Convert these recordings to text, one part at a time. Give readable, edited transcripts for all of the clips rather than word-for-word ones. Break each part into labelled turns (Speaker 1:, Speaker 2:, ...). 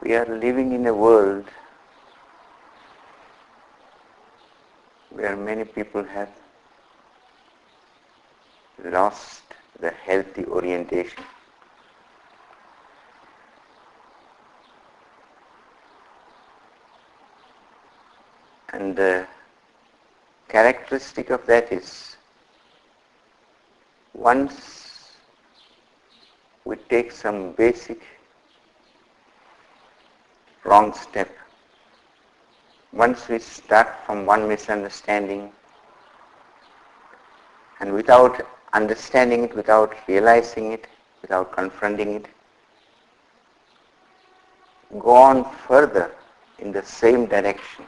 Speaker 1: We are living in a world where many people have lost the healthy orientation. And the characteristic of that is, once we take some basic wrong step, once we start from one misunderstanding, and without understanding it, without realizing it, without confronting it, go on further in the same direction,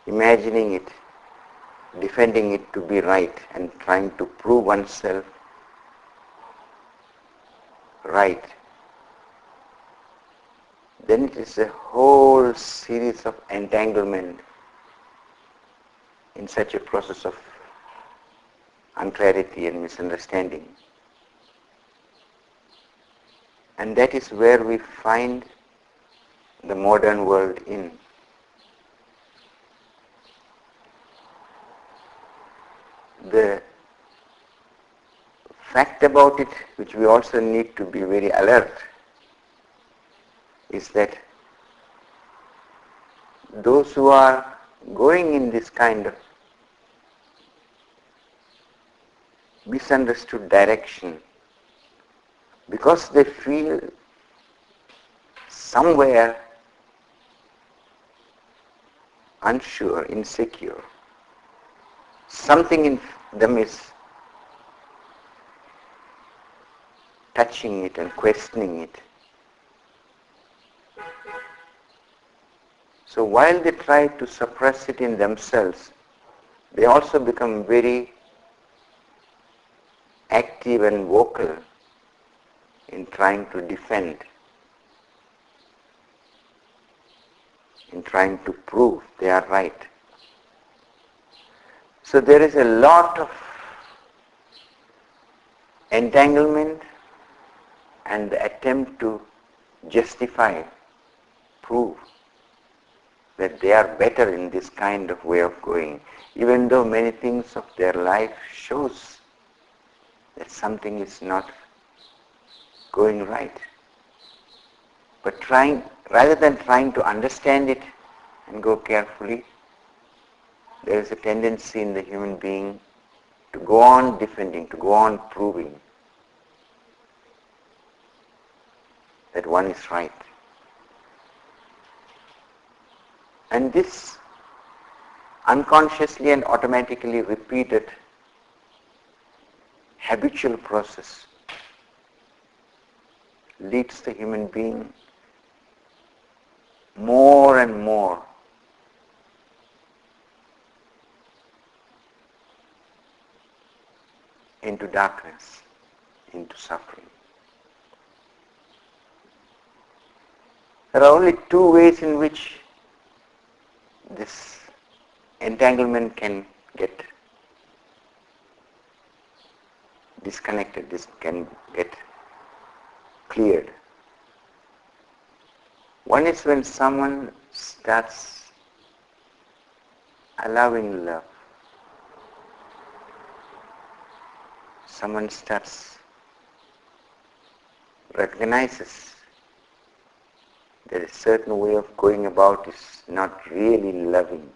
Speaker 1: imagining it, defending it to be right, and trying to prove oneself right, then it is a whole series of entanglement in such a process of unclarity and misunderstanding. And that is where we find the modern world in. The fact about it, which we also need to be very alert, is that those who are going in this kind of misunderstood direction, because they feel somewhere unsure, insecure, something in them is touching it and questioning it. So while they try to suppress it in themselves, they also become very active and vocal in trying to defend, in trying to prove they are right. So there is a lot of entanglement and the attempt to justify, prove that they are better in this kind of way of going, even though many things of their life shows that something is not going right. But rather than trying to understand it and go carefully, there is a tendency in the human being to go on defending, to go on proving that one is right. And this unconsciously and automatically repeated habitual process leads the human being more and more into darkness, into suffering. There are only two ways in which this entanglement can get disconnected, this can get cleared. One is when someone starts allowing love. Someone starts, recognizes that a certain way of going about is not really loving.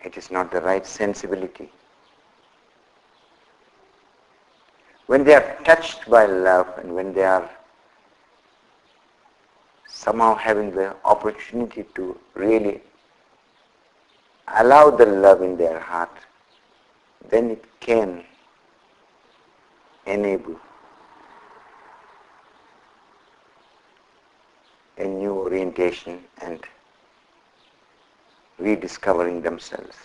Speaker 1: It is not the right sensibility. When they are touched by love and when they are somehow having the opportunity to really allow the love in their heart, then it can enable a new orientation and rediscovering themselves.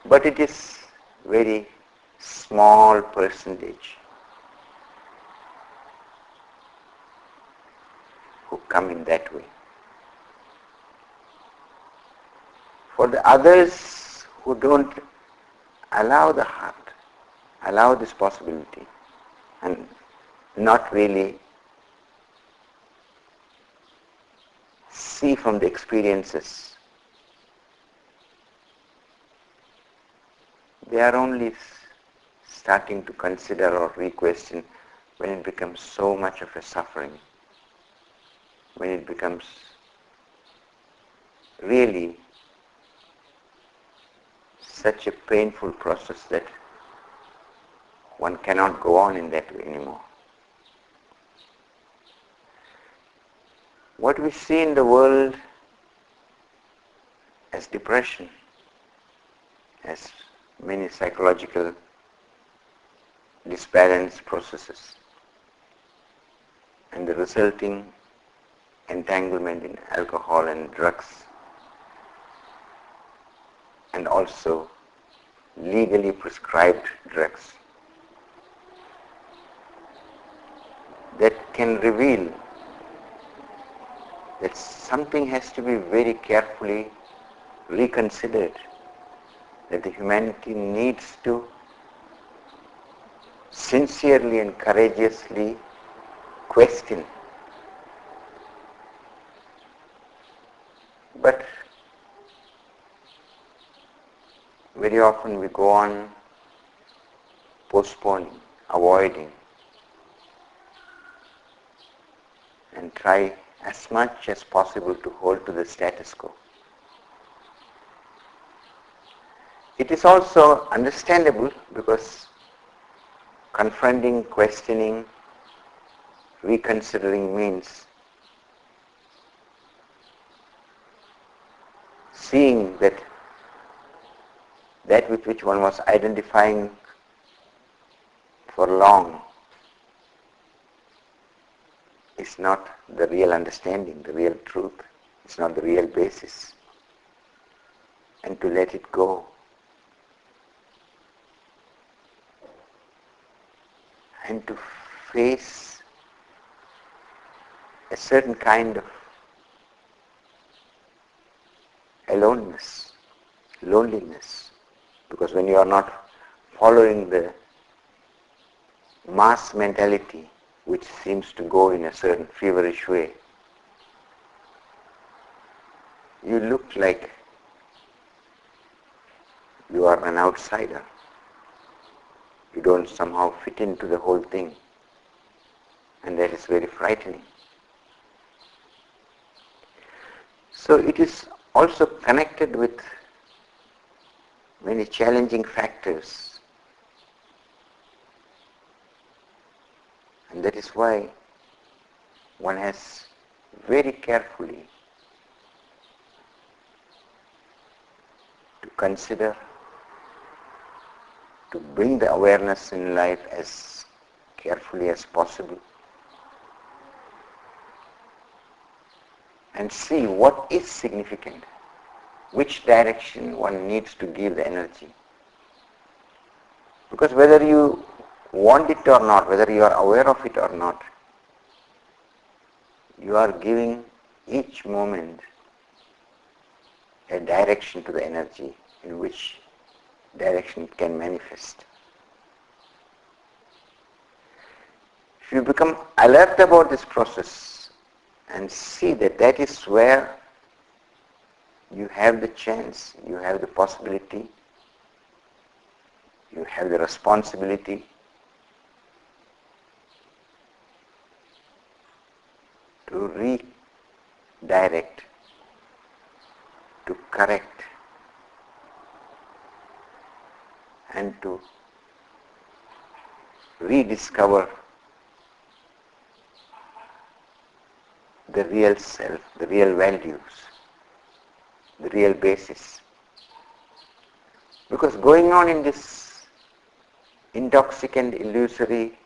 Speaker 1: But it is very small percentage who come in that way. For the others who don't allow the heart, allow this possibility, and not really see from the experiences. They are only starting to consider or re-question when it becomes so much of a suffering, when it becomes really such a painful process that one cannot go on in that way anymore. What we see in the world as depression, as many psychological disbalance processes, and the resulting entanglement in alcohol and drugs, and also legally prescribed drugs, that can reveal that something has to be very carefully reconsidered, that the humanity needs to sincerely and courageously question. But very often we go on postponing, avoiding, and try as much as possible to hold to the status quo. It is also understandable because confronting, questioning, reconsidering means seeing that with which one was identifying for long is not the real understanding, the real truth. It's not the real basis. And to let it go. And to face a certain kind of aloneness, loneliness. Because when you are not following the mass mentality, which seems to go in a certain feverish way, you look like you are an outsider. You don't somehow fit into the whole thing. And that is very frightening. So it is also connected with many challenging factors. And that is why one has very carefully to consider, to bring the awareness in life as carefully as possible and see what is significant, which direction one needs to give the energy. Because whether you want it or not, whether you are aware of it or not, you are giving each moment a direction to the energy in which direction it can manifest. If you become alert about this process and see that is where you have the chance, you have the possibility, you have the responsibility to redirect, to correct, and to rediscover the real self, the real values, the real basis. Because going on in this intoxicant, illusory,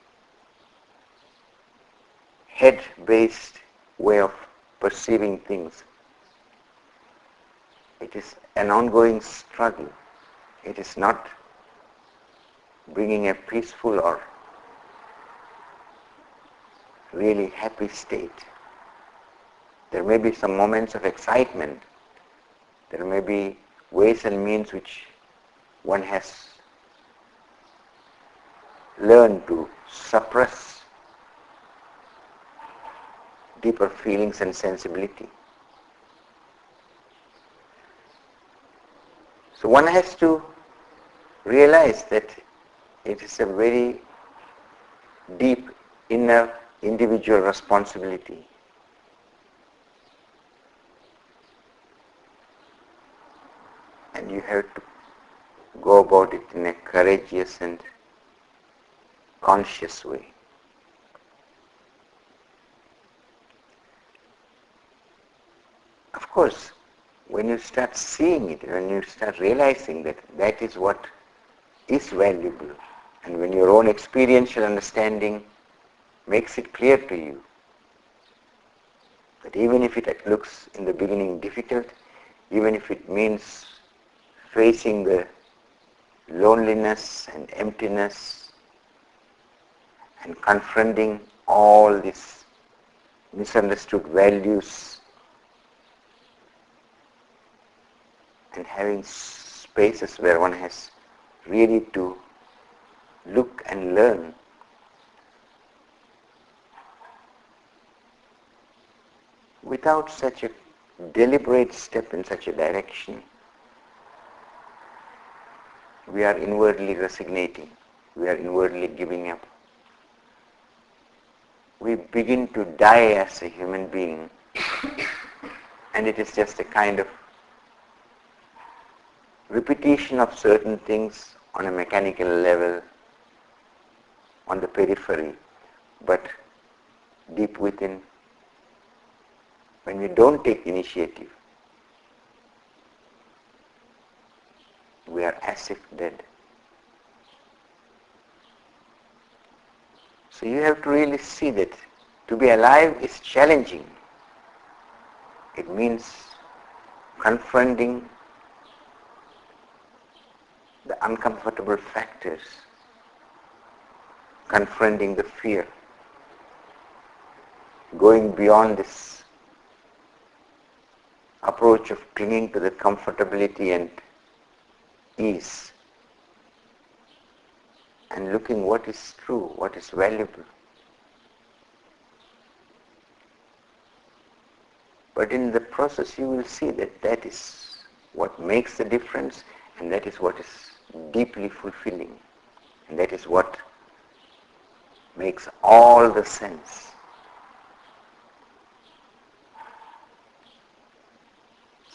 Speaker 1: head-based way of perceiving things, it is an ongoing struggle. It is not bringing a peaceful or really happy state. There may be some moments of excitement. There may be ways and means which one has learn to suppress deeper feelings and sensibility. So one has to realize that it is a very deep inner individual responsibility. And you have to go about it in a courageous and conscious way. Of course, when you start seeing it, when you start realizing that that is what is valuable, and when your own experiential understanding makes it clear to you that even if it looks in the beginning difficult, even if it means facing the loneliness and emptiness and confronting all these misunderstood values and having spaces where one has really to look and learn, without such a deliberate step in such a direction, we are inwardly resignating, we are inwardly giving up. We begin to die as a human being, and it is just a kind of repetition of certain things on a mechanical level, on the periphery, but deep within, when we don't take initiative, we are as if dead. So you have to really see that to be alive is challenging. It means confronting the uncomfortable factors, confronting the fear, going beyond this approach of clinging to the comfortability and ease, and looking what is true, what is valuable. But in the process you will see that that is what makes the difference, and that is what is deeply fulfilling, and that is what makes all the sense.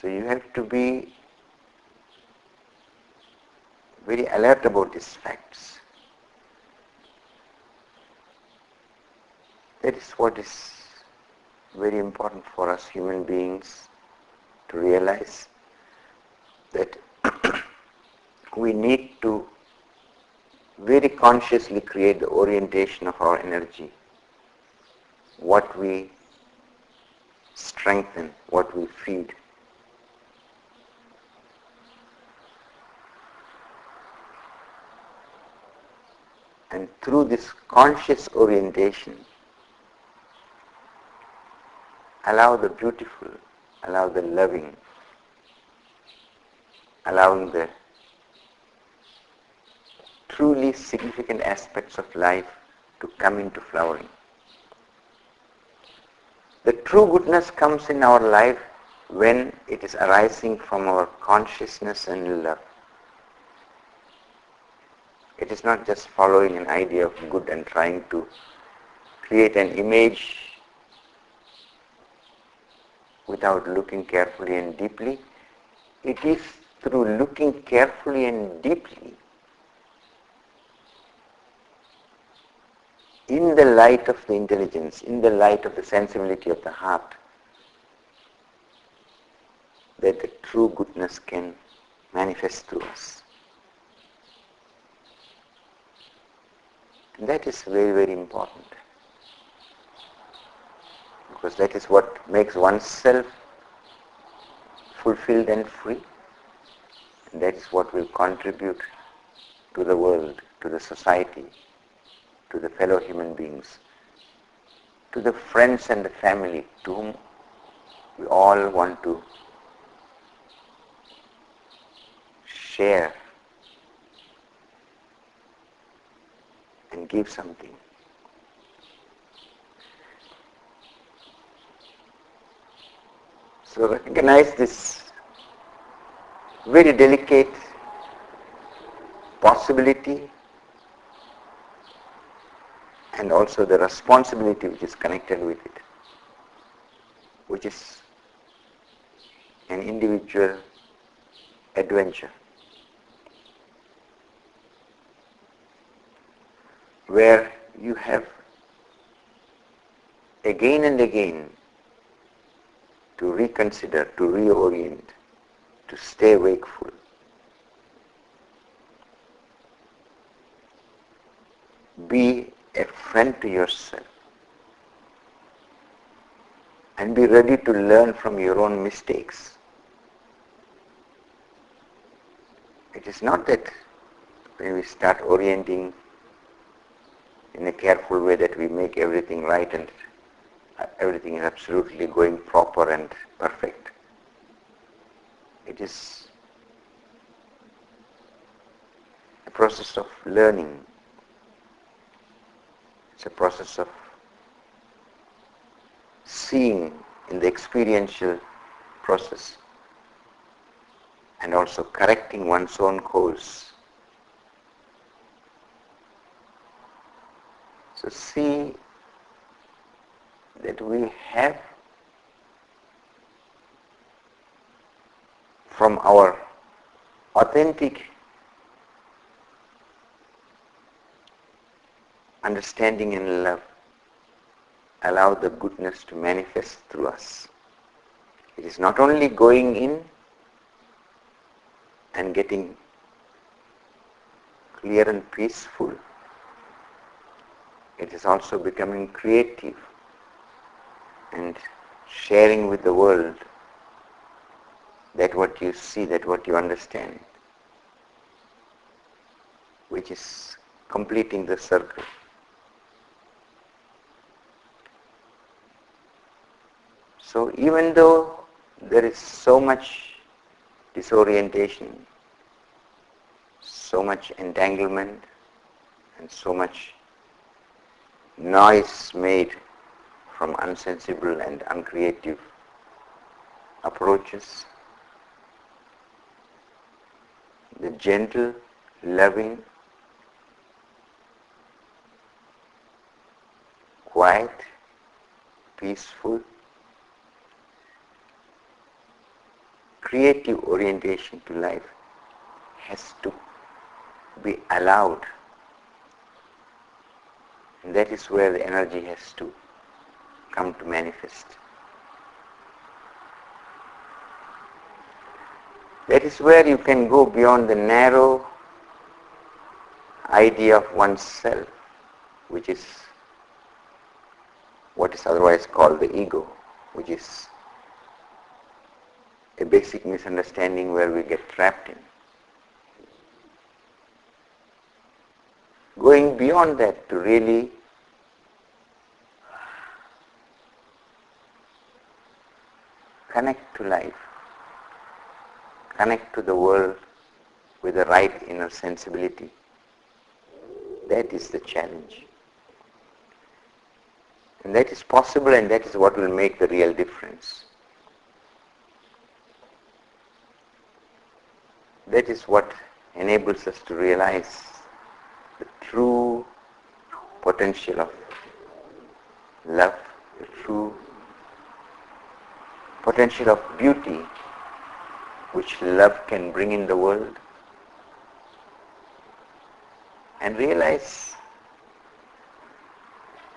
Speaker 1: So you have to be very alert about these facts. That is what is very important for us human beings to realize, that we need to very consciously create the orientation of our energy, what we strengthen, what we feed. And through this conscious orientation, allow the beautiful, allow the loving, allowing the truly significant aspects of life to come into flowering. The true goodness comes in our life when it is arising from our consciousness and love. It is not just following an idea of good and trying to create an image without looking carefully and deeply. It is through looking carefully and deeply, in the light of the intelligence, in the light of the sensibility of the heart, that the true goodness can manifest through us. And that is very, very important, because that is what makes oneself fulfilled and free, and that is what will contribute to the world, to the society, to the fellow human beings, to the friends and the family to whom we all want to share give something. So recognize this very delicate possibility and also the responsibility which is connected with it, which is an individual adventure, where you have again and again to reconsider, to reorient, to stay wakeful. Be a friend to yourself and be ready to learn from your own mistakes. It is not that when we start orienting in a careful way that we make everything right and everything is absolutely going proper and perfect. It is a process of learning. It's a process of seeing in the experiential process and also correcting one's own course. So see that we have from our authentic understanding and love, allow the goodness to manifest through us. It is not only going in and getting clear and peaceful, it is also becoming creative and sharing with the world that what you see, that what you understand, which is completing the circle. So even though there is so much disorientation, so much entanglement, and so much noise made from unsensible and uncreative approaches, the gentle, loving, quiet, peaceful, creative orientation to life has to be allowed. And that is where the energy has to come to manifest. That is where you can go beyond the narrow idea of oneself, which is what is otherwise called the ego, which is a basic misunderstanding where we get trapped in. Going beyond that to really connect to life, connect to the world with the right inner sensibility. That is the challenge. And that is possible, and that is what will make the real difference. That is what enables us to realize the true potential of love, the true potential of beauty which love can bring in the world, and realize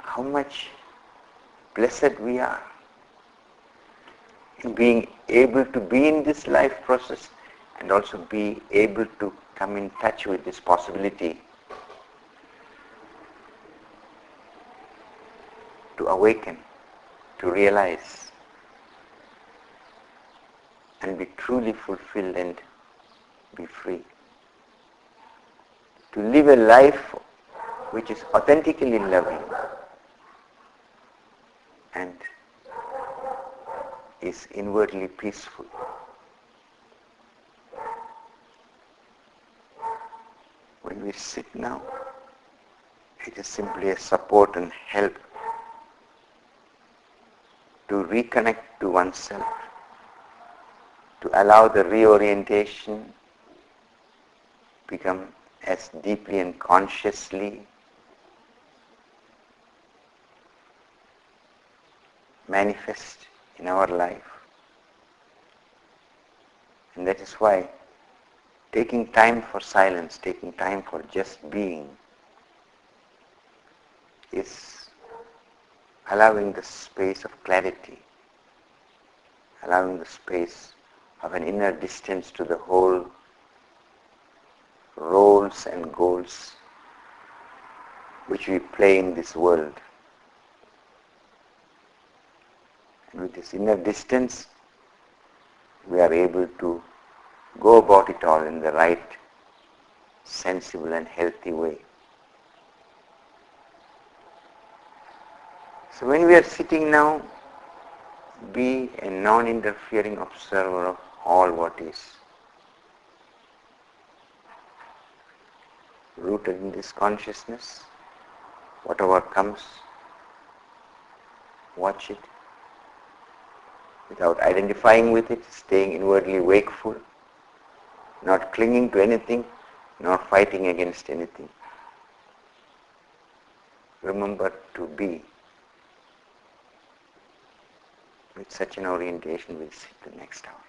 Speaker 1: how much blessed we are in being able to be in this life process and also be able to come in touch with this possibility to awaken, to realize and be truly fulfilled and be free. To live a life which is authentically loving and is inwardly peaceful. When we sit now It is simply a support and help to reconnect to oneself, to allow the reorientation become as deeply and consciously manifest in our life. And that is why taking time for silence, taking time for just being is allowing the space of clarity, allowing the space of an inner distance to the whole roles and goals which we play in this world. And with this inner distance, we are able to go about it all in the right, sensible and healthy way. So when we are sitting now, be a non-interfering observer of all what is. Rooted in this consciousness, whatever comes, watch it without identifying with it, staying inwardly wakeful, not clinging to anything, nor fighting against anything. Remember to be. With such an orientation, we'll sit the next hour.